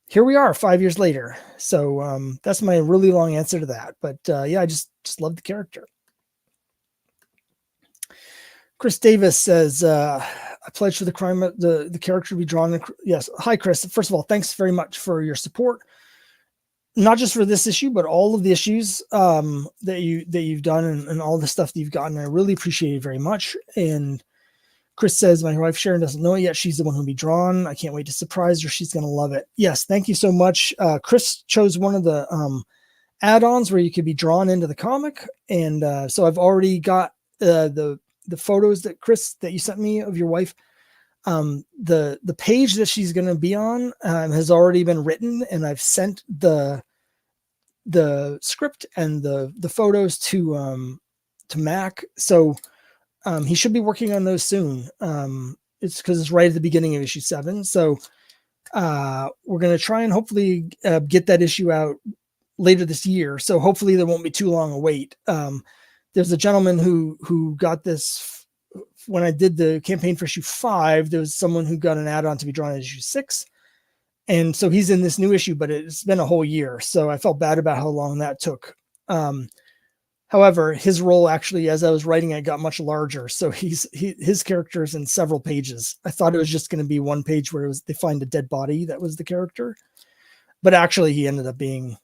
here we are 5 years later. So that's my really long answer to that. But yeah, I just love the character. Chris Davis says, I pledge for the character to be drawn. Yes. Hi, Chris. First of all, thanks very much for your support. Not just for this issue, but all of the issues that you've done, and all the stuff that you've gotten. I really appreciate it very much. And Chris says, my wife Sharon doesn't know it yet. She's the one who'll be drawn. I can't wait to surprise her. She's going to love it. Yes. Thank you so much. Chris chose one of the add-ons where you could be drawn into the comic. And so I've already got the photos that Chris, that you sent me of your wife. The page that she's going to be on has already been written, and I've sent the script and the photos to Mac. So he should be working on those soon. It's because it's right at the beginning of issue 7. So we're going to try and hopefully get that issue out later this year. So hopefully there won't be too long a wait. There's a gentleman who got this when I did the campaign for issue 5. There was someone who got an add-on to be drawn in issue 6. And so he's in this new issue, but it's been a whole year. So I felt bad about how long that took. However, his role actually, as I was writing it, got much larger. So his character is in several pages. I thought it was just going to be one page where they find a dead body. That was the character. But actually he ended up being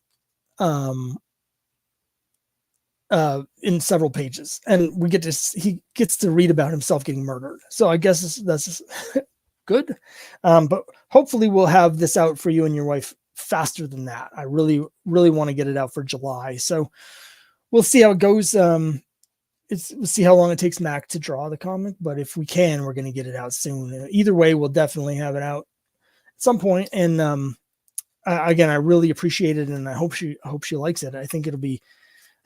in several pages, and he gets to read about himself getting murdered. So I guess that's good. But hopefully we'll have this out for you and your wife faster than that. I really, really want to get it out for July. So we'll see how it goes. We'll see how long it takes Mac to draw the comic, but if we can, we're going to get it out soon. Either way, we'll definitely have it out at some point. And again, I really appreciate it, and I hope she likes it. I think it'll be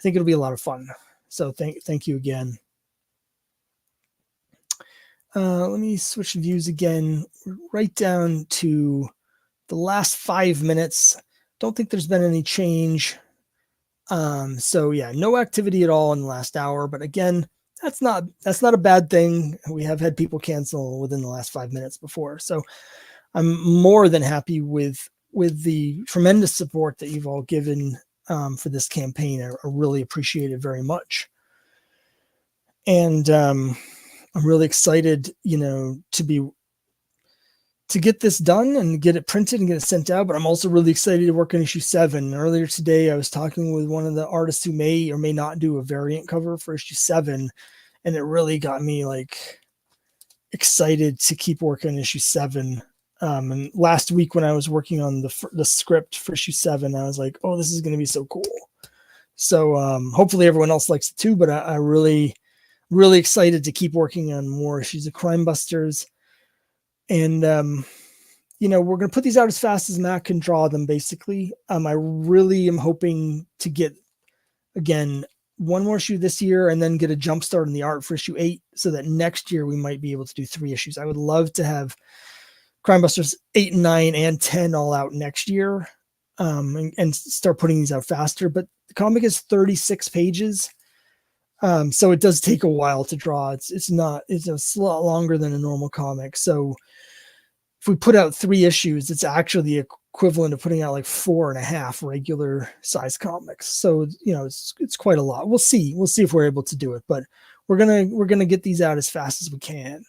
a lot of fun. So thank you again. Let me switch views again, right down to the last 5 minutes. Don't think there's been any change. So yeah, no activity at all in the last hour, but again, that's not a bad thing. We have had people cancel within the last 5 minutes before. So I'm more than happy with the tremendous support that you've all given for this campaign. I really appreciate it very much. And I'm really excited, to get this done and get it printed and get it sent out. But I'm also really excited to work on issue 7. Earlier today, I was talking with one of the artists who may or may not do a variant cover for issue 7. and it really got me like excited to keep working on issue 7. And last week when I was working on the script for issue 7, I was like, oh, this is going to be so cool. So hopefully everyone else likes it too, but I really excited to keep working on more issues of Crimebusters. And we're going to put these out as fast as Matt can draw them, basically. I really am hoping to get, again, one more issue this year and then get a jump start in the art for issue 8 so that next year we might be able to do 3 issues. I would love to have Crimebusters 8 and 9 and 10 all out next year, and start putting these out faster. But the comic is 36 pages. So it does take a while to draw. It's a lot longer than a normal comic. So if we put out 3 issues, it's actually the equivalent of putting out like 4.5 regular size comics. So, it's quite a lot. We'll see if we're able to do it, but we're going to get these out as fast as we can.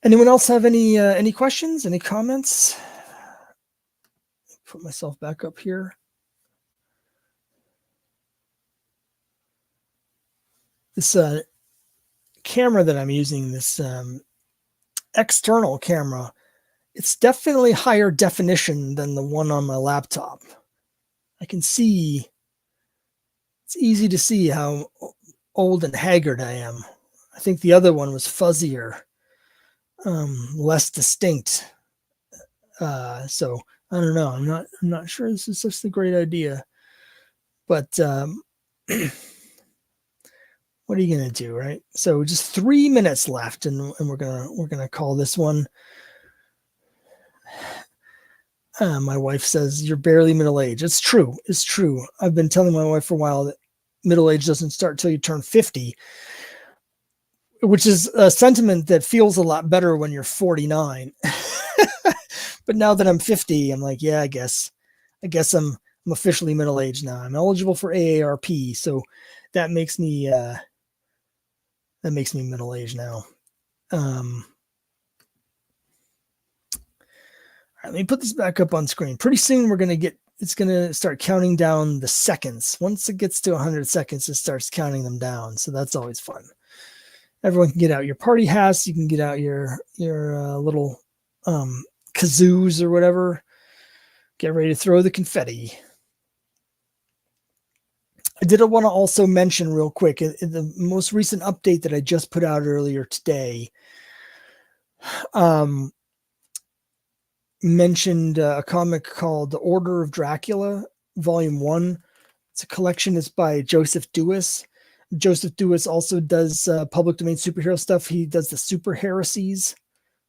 Anyone else have any questions, any comments? Put myself back up here. This camera that I'm using, this external camera, it's definitely higher definition than the one on my laptop. I can see, it's easy to see how old and haggard I am. I think the other one was fuzzier, less distinct. So I don't know. I'm not sure this is such a great idea, but what are you going to do, right? So just 3 minutes left, and we're gonna call this one. My wife says you're barely middle-aged. It's true. It's true. I've been telling my wife for a while that middle age doesn't start until you turn 50, which is a sentiment that feels a lot better when you're 49. But now that I'm 50, I'm like, yeah, I guess I'm officially middle-aged now. I'm eligible for AARP, so that makes me middle-aged now. Let me put this back up on screen. Pretty soon it's going to start counting down the seconds. Once it gets to 100 seconds, it starts counting them down. So that's always fun. Everyone can get out your party hats. You can get out your little kazoos or whatever. Get ready to throw the confetti. I did want to also mention real quick, in the most recent update that I just put out earlier today, mentioned a comic called The Order of Dracula, Volume 1. It's a collection. It's by Joseph Dewis. Joseph Dewis also does public domain superhero stuff. He does the Super Heresies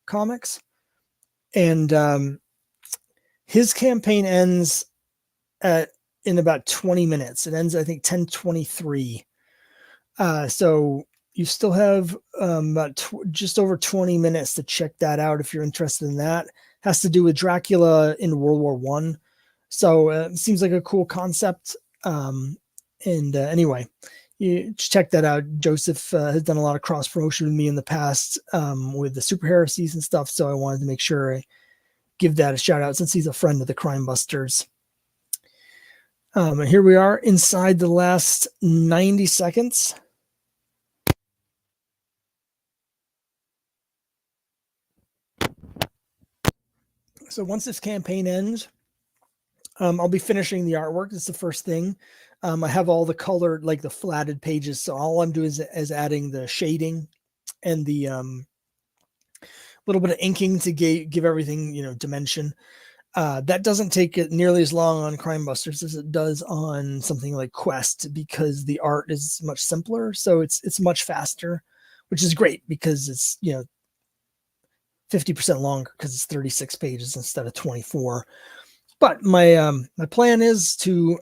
comics. And his campaign ends in about 20 minutes. It ends, I think, 10:23. So you still have just over 20 minutes to check that out if you're interested in that. Has to do with Dracula in World War I. So it seems like a cool concept. Anyway, you check that out. Joseph has done a lot of cross promotion with me in the past with the Super Heresies and stuff. So I wanted to make sure I give that a shout out since he's a friend of the Crimebusters. And here we are inside the last 90 seconds. So once this campaign ends, I'll be finishing the artwork. That's the first thing. I have all the colored, like the flatted pages. So all I'm doing is adding the shading and the little bit of inking to give everything, dimension. That doesn't take it nearly as long on Crimebusters as it does on something like Quest, because the art is much simpler. So it's much faster, which is great because it's, 50% longer because it's 36 pages instead of 24. But my plan is to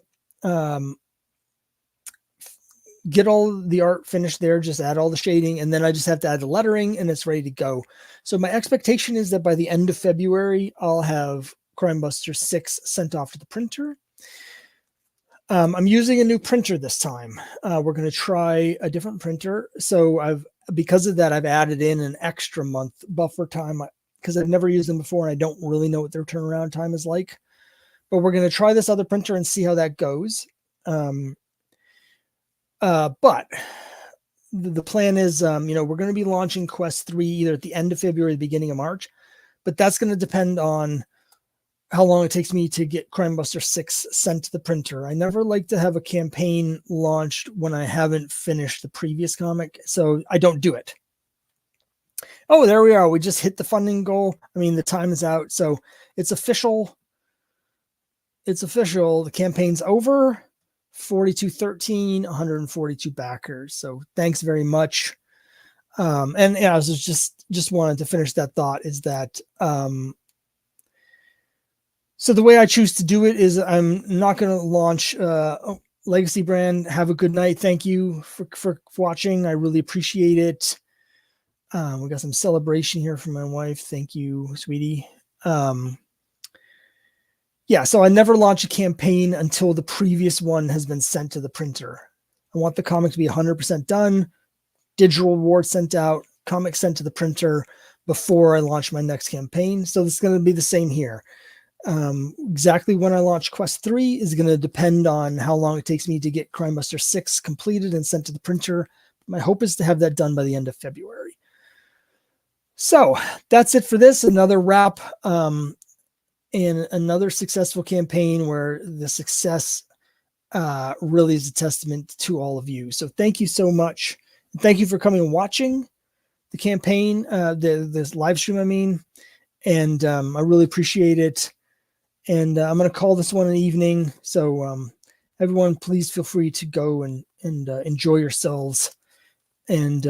get all the art finished there, just add all the shading, and then I just have to add the lettering and it's ready to go. So my expectation is that by the end of February, I'll have Crimebusters 6 sent off to the printer. I'm using a new printer this time. We're going to try a different printer. So because of that, I've added in an extra month buffer time because I've never used them before and I don't really know what their turnaround time is like. But we're going to try this other printer and see how that goes. But the plan is, we're going to be launching Quest 3 either at the end of February or the beginning of March, but that's going to depend on how long it takes me to get Crimebuster 6 sent to the printer. I never like to have a campaign launched when I haven't finished the previous comic, so I don't do it. Oh, there we are. We just hit the funding goal. I mean, the time is out, so it's official. It's official. The campaign's over. 4213, 142 backers. So thanks very much. And yeah, I was just wanted to finish that thought is that so the way I choose to do it is I'm not going to launch Legacy Brand. Have a good night. Thank you for watching. I really appreciate it. We got some celebration here from my wife. Thank you, sweetie. Yeah, so I never launch a campaign until the previous one has been sent to the printer. I want the comic to be 100% done, digital reward sent out, comic sent to the printer before I launch my next campaign. So it's going to be the same here. Exactly when I launch Quest 3 is going to depend on how long it takes me to get Crimebuster 6 completed and sent to the printer. My hope is to have that done by the end of February. So that's it for this. Another wrap. And another successful campaign where the success really is a testament to all of you. So thank you so much. Thank you for coming and watching the campaign, this live stream, I mean, and I really appreciate it. And I'm going to call this one an evening. So everyone, please feel free to go and enjoy yourselves. And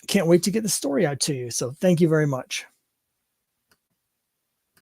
can't wait to get the story out to you. So thank you very much.